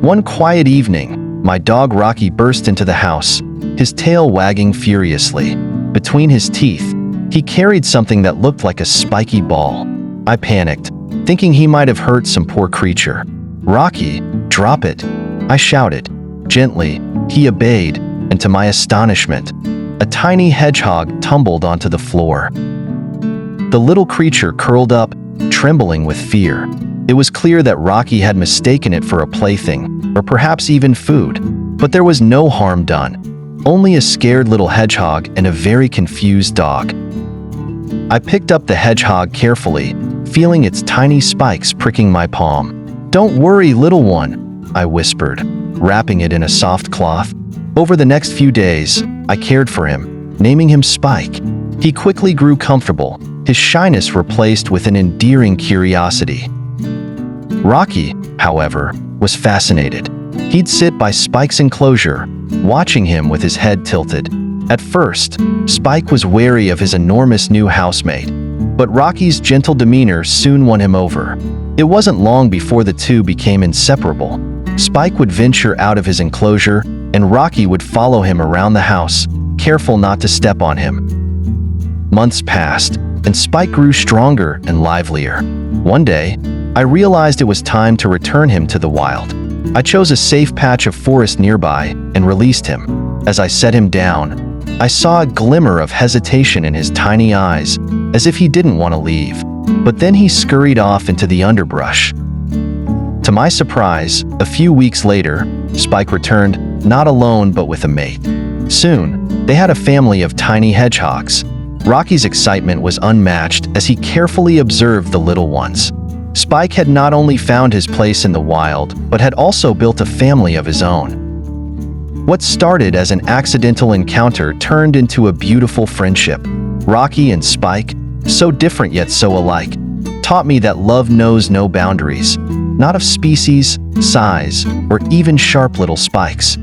One quiet evening, my dog Rocky burst into the house, his tail wagging furiously. Between his teeth, he carried something that looked like a spiky ball. I panicked, thinking he might have hurt some poor creature. "Rocky, drop it," I shouted. Gently, he obeyed, and to my astonishment, a tiny hedgehog tumbled onto the floor. The little creature curled up, trembling with fear. It was clear that Rocky had mistaken it for a plaything, or perhaps even food, but there was no harm done. Only a scared little hedgehog and a very confused dog. I picked up the hedgehog carefully, feeling its tiny spikes pricking my palm. "Don't worry, little one," I whispered, wrapping it in a soft cloth. Over the next few days, I cared for him, naming him Spike. He quickly grew comfortable, his shyness replaced with an endearing curiosity. Rocky, however, was fascinated. He'd sit by Spike's enclosure, watching him with his head tilted. At first, Spike was wary of his enormous new housemate, but Rocky's gentle demeanor soon won him over. It wasn't long before the two became inseparable. Spike would venture out of his enclosure, and Rocky would follow him around the house, careful not to step on him. Months passed, and Spike grew stronger and livelier. One day, I realized it was time to return him to the wild. I chose a safe patch of forest nearby and released him. As I set him down, I saw a glimmer of hesitation in his tiny eyes, as if he didn't want to leave. But then he scurried off into the underbrush. To my surprise, a few weeks later, Spike returned, not alone but with a mate. Soon, they had a family of tiny hedgehogs. Rocky's excitement was unmatched as he carefully observed the little ones. Spike had not only found his place in the wild, but had also built a family of his own. What started as an accidental encounter turned into a beautiful friendship. Rocky and Spike, so different yet so alike, taught me that love knows no boundaries, not of species, size, or even sharp little spikes.